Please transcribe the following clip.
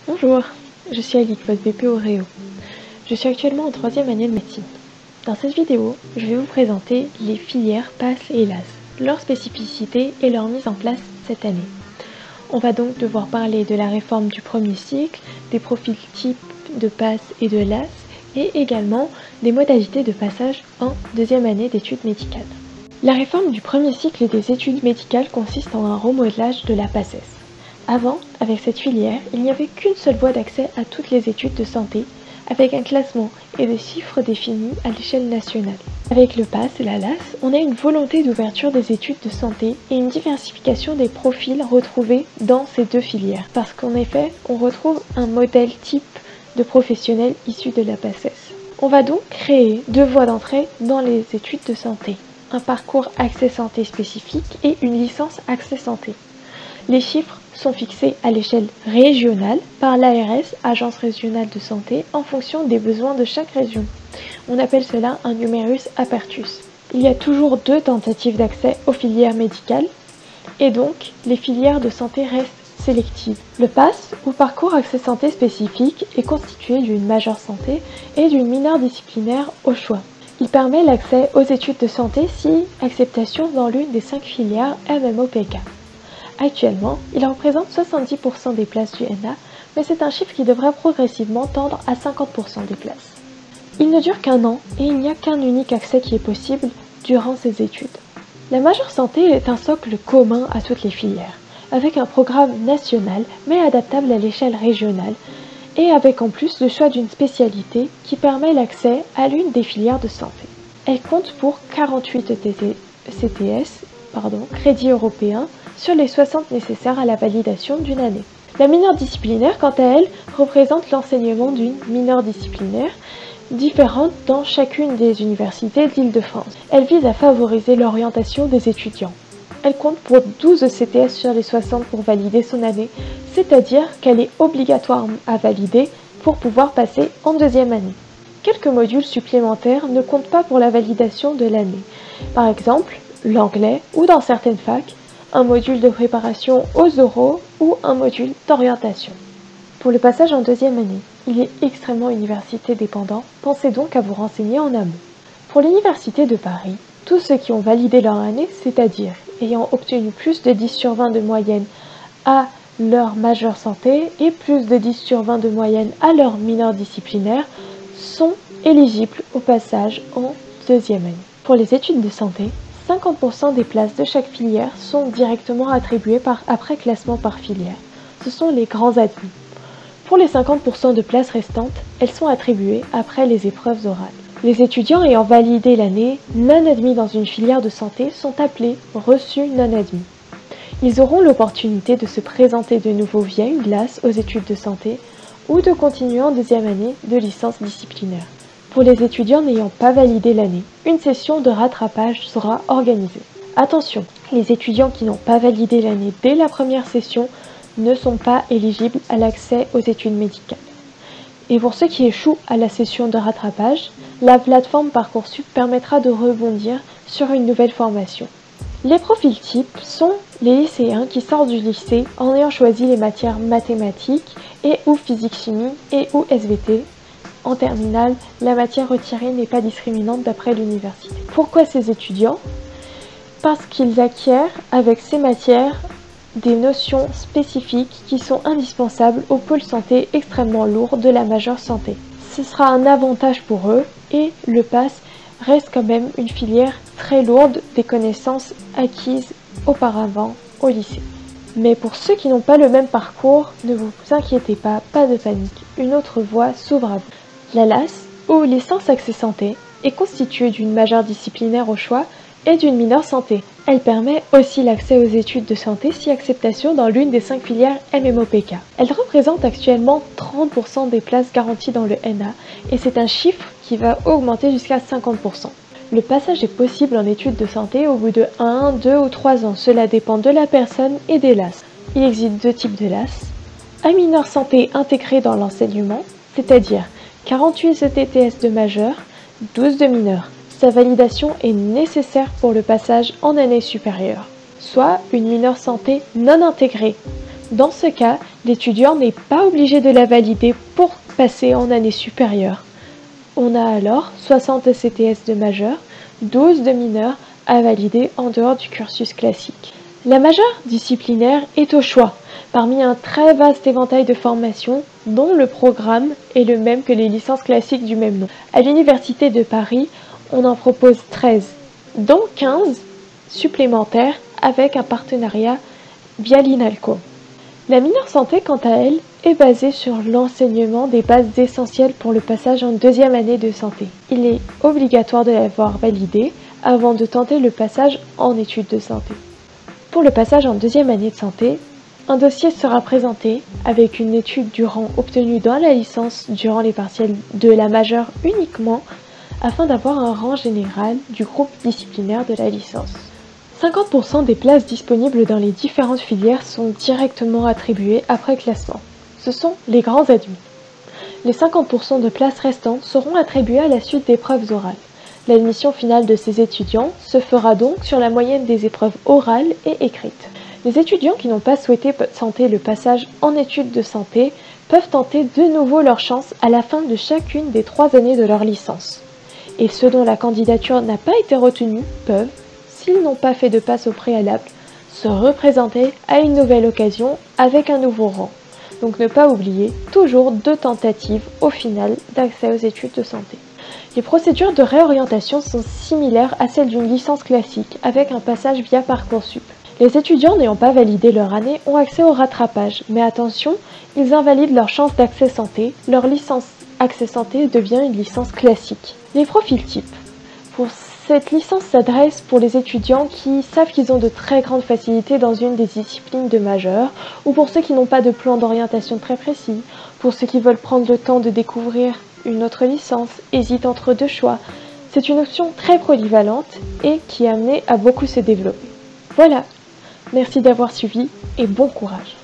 Bonjour, je suis Alice, votre BP au Réo. Je suis actuellement en 3e année de médecine. Dans cette vidéo, je vais vous présenter les filières PASS et LAS, leurs spécificités et leur mise en place cette année. On va donc devoir parler de la réforme du premier cycle, des profils types de PASS et de LAS, et également des modalités de passage en 2e année d'études médicales. La réforme du premier cycle des études médicales consiste en un remodelage de la PASSES. Avant, avec cette filière, il n'y avait qu'une seule voie d'accès à toutes les études de santé, avec un classement et des chiffres définis à l'échelle nationale. Avec le PASS et la LAS, on a une volonté d'ouverture des études de santé et une diversification des profils retrouvés dans ces deux filières. Parce qu'en effet, on retrouve un modèle type de professionnels issus de la PASSES. On va donc créer deux voies d'entrée dans les études de santé. Un parcours accès santé spécifique et une licence accès santé. Les chiffres sont fixés à l'échelle régionale par l'ARS, Agence régionale de santé, en fonction des besoins de chaque région. On appelle cela un numerus apertus. Il y a toujours deux tentatives d'accès aux filières médicales et donc les filières de santé restent sélectives. Le PASS, ou parcours accès santé spécifique, est constitué d'une majeure santé et d'une mineure disciplinaire au choix. Il permet l'accès aux études de santé si acceptation dans l'une des 5 filières MMOPK. Actuellement, il représente 70% des places du NA, mais c'est un chiffre qui devrait progressivement tendre à 50% des places. Il ne dure qu'un an et il n'y a qu'un unique accès qui est possible durant ces études. La majeure santé est un socle commun à toutes les filières, avec un programme national mais adaptable à l'échelle régionale et avec en plus le choix d'une spécialité qui permet l'accès à l'une des filières de santé. Elle compte pour 48 crédits européens, sur les 60 nécessaires à la validation d'une année. La mineure disciplinaire, quant à elle, représente l'enseignement d'une mineure disciplinaire différente dans chacune des universités de l'Île-de-France. Elle vise à favoriser l'orientation des étudiants. Elle compte pour 12 CTS sur les 60 pour valider son année, c'est-à-dire qu'elle est obligatoire à valider pour pouvoir passer en 2e année. Quelques modules supplémentaires ne comptent pas pour la validation de l'année. Par exemple, l'anglais ou dans certaines facs, un module de préparation aux oraux ou un module d'orientation. Pour le passage en 2e année, il est extrêmement université dépendant, pensez donc à vous renseigner en amont. Pour l'Université de Paris, tous ceux qui ont validé leur année, c'est-à-dire ayant obtenu plus de 10 sur 20 de moyenne à leur majeure santé et plus de 10 sur 20 de moyenne à leur mineure disciplinaire, sont éligibles au passage en 2e année. Pour les études de santé, 50% des places de chaque filière sont directement attribuées après classement par filière. Ce sont les grands admis. Pour les 50% de places restantes, elles sont attribuées après les épreuves orales. Les étudiants ayant validé l'année non admis dans une filière de santé sont appelés reçus non admis. Ils auront l'opportunité de se présenter de nouveau via une glace aux études de santé ou de continuer en 2e année de licence disciplinaire. Pour les étudiants n'ayant pas validé l'année, une session de rattrapage sera organisée. Attention, les étudiants qui n'ont pas validé l'année dès la première session ne sont pas éligibles à l'accès aux études médicales. Et pour ceux qui échouent à la session de rattrapage, la plateforme Parcoursup permettra de rebondir sur une nouvelle formation. Les profils types sont les lycéens qui sortent du lycée en ayant choisi les matières mathématiques et ou physique-chimie et ou SVT. En terminale, la matière retirée n'est pas discriminante d'après l'université. Pourquoi ces étudiants? Parce qu'ils acquièrent avec ces matières des notions spécifiques qui sont indispensables au pôle santé extrêmement lourd de la majeure santé. Ce sera un avantage pour eux et le PASS reste quand même une filière très lourde des connaissances acquises auparavant au lycée. Mais pour ceux qui n'ont pas le même parcours, ne vous inquiétez pas, pas de panique, une autre voie s'ouvre à vous. La LAS, ou licence accès santé, est constituée d'une majeure disciplinaire au choix et d'une mineure santé. Elle permet aussi l'accès aux études de santé si acceptation dans l'une des 5 filières MMOPK. Elle représente actuellement 30% des places garanties dans le NA et c'est un chiffre qui va augmenter jusqu'à 50%. Le passage est possible en études de santé au bout de 1, 2 ou 3 ans. Cela dépend de la personne et des LAS. Il existe deux types de LAS. Un mineur santé intégré dans l'enseignement, c'est-à-dire 48 ETTS de majeur, 12 de mineur. Sa validation est nécessaire pour le passage en année supérieure, soit une mineure santé non intégrée. Dans ce cas, l'étudiant n'est pas obligé de la valider pour passer en année supérieure. On a alors 60 CTS de majeur, 12 de mineur à valider en dehors du cursus classique. La majeure disciplinaire est au choix, parmi un très vaste éventail de formations dont le programme est le même que les licences classiques du même nom. À l'Université de Paris, on en propose 13, dont 15 supplémentaires avec un partenariat via l'INALCO. La mineure santé, quant à elle, est basée sur l'enseignement des bases essentielles pour le passage en deuxième année de santé. Il est obligatoire de l'avoir validée avant de tenter le passage en études de santé. Pour le passage en deuxième année de santé, un dossier sera présenté avec une étude du rang obtenu dans la licence durant les partiels de la majeure uniquement afin d'avoir un rang général du groupe disciplinaire de la licence. 50% des places disponibles dans les différentes filières sont directement attribuées après classement. Ce sont les grands admis. Les 50% de places restantes seront attribuées à la suite d'épreuves orales. L'admission finale de ces étudiants se fera donc sur la moyenne des épreuves orales et écrites. Les étudiants qui n'ont pas souhaité tenter le passage en études de santé peuvent tenter de nouveau leur chance à la fin de chacune des 3 années de leur licence. Et ceux dont la candidature n'a pas été retenue peuvent, s'ils n'ont pas fait de passe au préalable, se représenter à une nouvelle occasion avec un nouveau rang. Donc ne pas oublier, toujours 2 tentatives au final d'accès aux études de santé. Les procédures de réorientation sont similaires à celles d'une licence classique avec un passage via Parcoursup. Les étudiants n'ayant pas validé leur année ont accès au rattrapage, mais attention, ils invalident leur chance d'accès santé, leur licence accès santé devient une licence classique. Les profils types. Pour cette licence s'adresse pour les étudiants qui savent qu'ils ont de très grandes facilités dans une des disciplines de majeur, ou pour ceux qui n'ont pas de plan d'orientation très précis, pour ceux qui veulent prendre le temps de découvrir une autre licence, hésitent entre 2 choix. C'est une option très polyvalente et qui est amenée à beaucoup se développer. Voilà, merci d'avoir suivi et bon courage.